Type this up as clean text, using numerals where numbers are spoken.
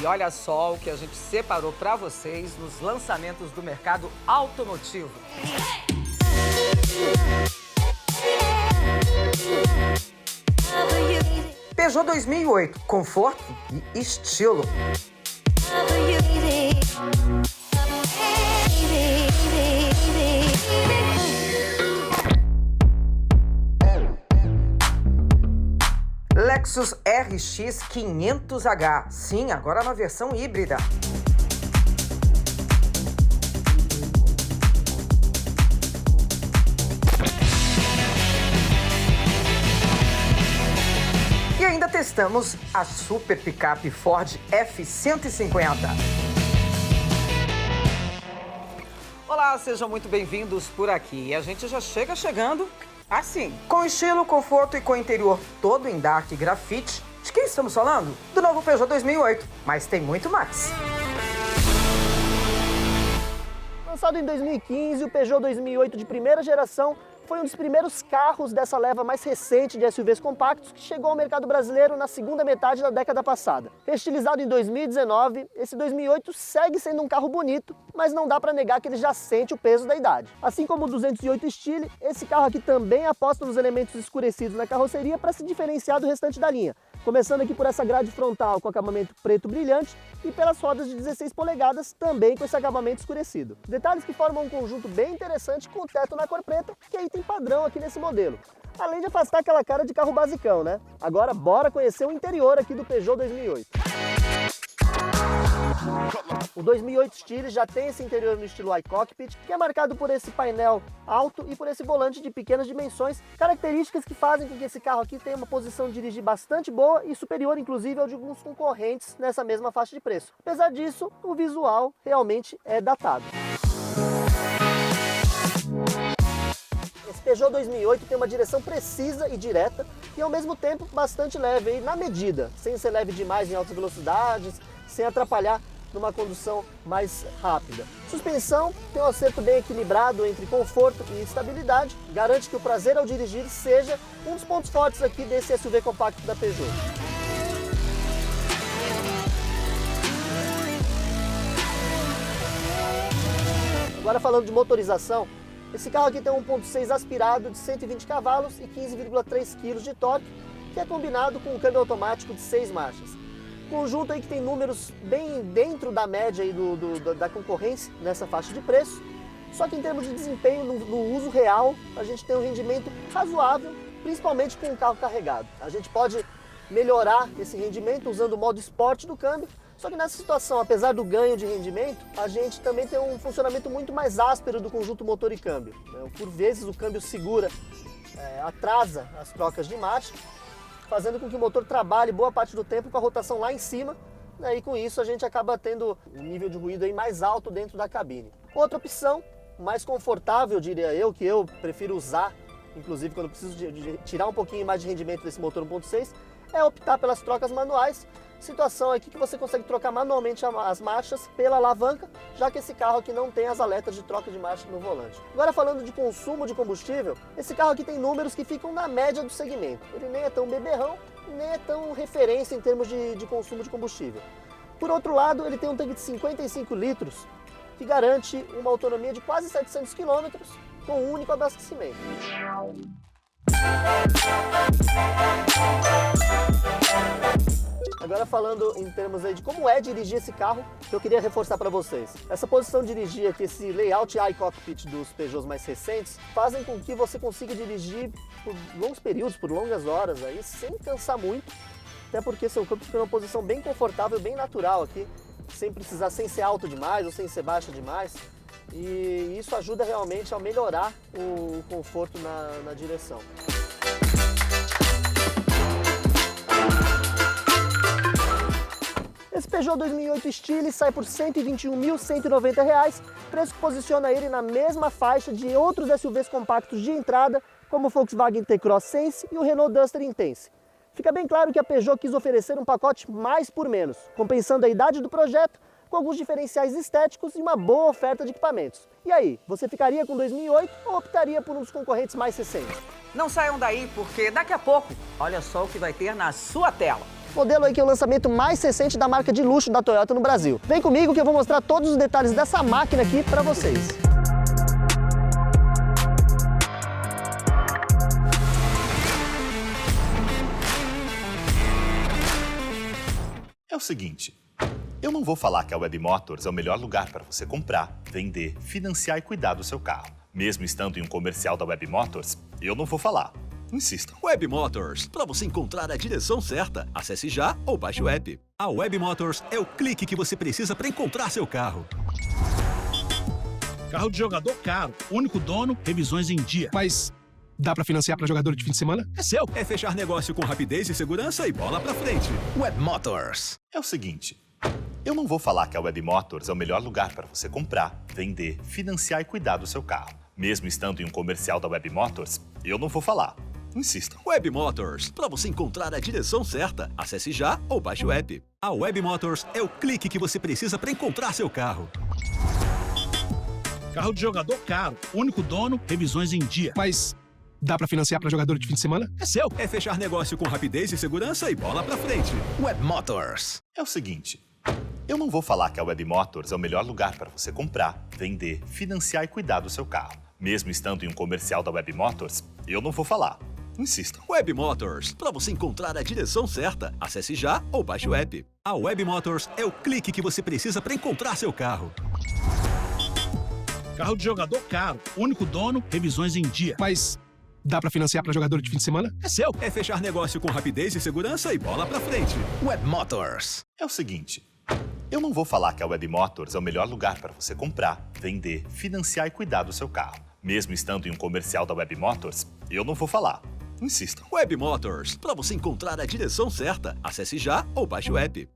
E olha só o que a gente separou para vocês nos lançamentos do mercado automotivo. Peugeot 2008, conforto e estilo. Lexus RX 500H, sim, agora na versão híbrida. E ainda testamos a super picape Ford F-150. Olá, sejam muito bem-vindos por aqui. E a gente já chega chegando assim, com estilo, conforto e com o interior todo em dark grafite. De quem estamos falando? Do novo Peugeot 2008, mas tem muito mais. Lançado em 2015, o Peugeot 2008 de primeira geração foi um dos primeiros carros dessa leva mais recente de SUVs compactos que chegou ao mercado brasileiro na segunda metade da década passada. Estilizado em 2019, esse 2008 segue sendo um carro bonito, mas não dá para negar que ele já sente o peso da idade. Assim como o 208 Style, esse carro aqui também aposta nos elementos escurecidos na carroceria para se diferenciar do restante da linha. Começando aqui por essa grade frontal com acabamento preto brilhante e pelas rodas de 16 polegadas também com esse acabamento escurecido. Detalhes que formam um conjunto bem interessante com o teto na cor preta, que é item padrão aqui nesse modelo. Além de afastar aquela cara de carro basicão, né? Agora bora conhecer o interior aqui do Peugeot 2008. O 2008 Style já tem esse interior no estilo iCockpit, que é marcado por esse painel alto e por esse volante de pequenas dimensões, características que fazem com que esse carro aqui tenha uma posição de dirigir bastante boa e superior, inclusive, ao de alguns concorrentes nessa mesma faixa de preço. Apesar disso, o visual realmente é datado. Esse Peugeot 2008 tem uma direção precisa e direta e, ao mesmo tempo, bastante leve e na medida, sem ser leve demais em altas velocidades, sem atrapalhar numa condução mais rápida. Suspensão tem um acerto bem equilibrado entre conforto e estabilidade, garante que o prazer ao dirigir seja um dos pontos fortes aqui desse SUV compacto da Peugeot. Agora falando de motorização, esse carro aqui tem um 1.6 aspirado de 120 cavalos e 15,3 kg de torque, que é combinado com um câmbio automático de 6 marchas. Conjunto aí que tem números bem dentro da média aí da concorrência nessa faixa de preço, só que em termos de desempenho no uso real, a gente tem um rendimento razoável, principalmente com o carro carregado. A gente pode melhorar esse rendimento usando o modo esporte do câmbio, só que nessa situação, apesar do ganho de rendimento, a gente também tem um funcionamento muito mais áspero do conjunto motor e câmbio. Por vezes o câmbio segura, atrasa as trocas de marcha, fazendo com que o motor trabalhe boa parte do tempo com a rotação lá em cima, e com isso a gente acaba tendo um nível de ruído aí mais alto dentro da cabine. Outra opção, mais confortável, diria eu, que eu prefiro usar, inclusive quando preciso de tirar um pouquinho mais de rendimento desse motor 1.6, é optar pelas trocas manuais. Situação aqui que você consegue trocar manualmente as marchas pela alavanca, já que esse carro aqui não tem as aletas de troca de marcha no volante. Agora falando de consumo de combustível, esse carro aqui tem números que ficam na média do segmento. Ele nem é tão beberrão, nem é tão referência em termos de consumo de combustível. Por outro lado, ele tem um tanque de 55 litros, que garante uma autonomia de quase 700 km com um único abastecimento. Agora falando em termos aí de como é dirigir esse carro, que eu queria reforçar para vocês. Essa posição de dirigir aqui, esse layout iCockpit dos Peugeots mais recentes, fazem com que você consiga dirigir por longos períodos, por longas horas, aí, sem cansar muito, até porque seu corpo fica numa posição bem confortável, bem natural aqui, sem ser alto demais ou sem ser baixo demais. E isso ajuda realmente a melhorar o conforto na direção. Esse Peugeot 2008 Style sai por R$ 121.190, preço que posiciona ele na mesma faixa de outros SUVs compactos de entrada, como o Volkswagen T-Cross Sense e o Renault Duster Intense. Fica bem claro que a Peugeot quis oferecer um pacote mais por menos, compensando a idade do projeto, com alguns diferenciais estéticos e uma boa oferta de equipamentos. E aí, você ficaria com 2008 ou optaria por um dos concorrentes mais recentes? Não saiam daí, porque daqui a pouco, olha só o que vai ter na sua tela. Modelo aí que é o lançamento mais recente da marca de luxo da Toyota no Brasil. Vem comigo que eu vou mostrar todos os detalhes dessa máquina aqui para vocês. É o seguinte, eu não vou falar que a Web Motors é o melhor lugar para você comprar, vender, financiar e cuidar do seu carro. Mesmo estando em um comercial da Web Motors, eu não vou falar. Insistam. Web Motors, para você encontrar a direção certa, acesse já ou baixe o app. A Web Motors é o clique que você precisa para encontrar seu carro. Carro de jogador caro, único dono, revisões em dia. Mas dá pra financiar pra jogador de fim de semana? É seu. É fechar negócio com rapidez e segurança e bola pra frente. Web Motors. É o seguinte, eu não vou falar que a Web Motors é o melhor lugar para você comprar, vender, financiar e cuidar do seu carro. Mesmo estando em um comercial da Web Motors, eu não vou falar. Insistam. Web Motors, para você encontrar a direção certa, acesse já ou baixe o app. A Web Motors é o clique que você precisa para encontrar seu carro. Carro de jogador caro, único dono, revisões em dia. Mas dá pra financiar pra jogador de fim de semana? É seu. É fechar negócio com rapidez e segurança e bola pra frente. Web Motors. É o seguinte, eu não vou falar que a Web Motors é o melhor lugar para você comprar, vender, financiar e cuidar do seu carro. Mesmo estando em um comercial da Web Motors, eu não vou falar. Insistam. Web Motors, para você encontrar a direção certa, acesse já ou baixe o app. A Web Motors é o clique que você precisa para encontrar seu carro. Carro de jogador caro, único dono, revisões em dia. Mas dá pra financiar pra jogador de fim de semana? É seu. É fechar negócio com rapidez e segurança e bola pra frente. Web Motors. É o seguinte, eu não vou falar que a Web Motors é o melhor lugar para você comprar, vender, financiar e cuidar do seu carro. Mesmo estando em um comercial da Web Motors, eu não vou falar. Insistam. Web Motors, para você encontrar a direção certa, acesse já ou baixe o app.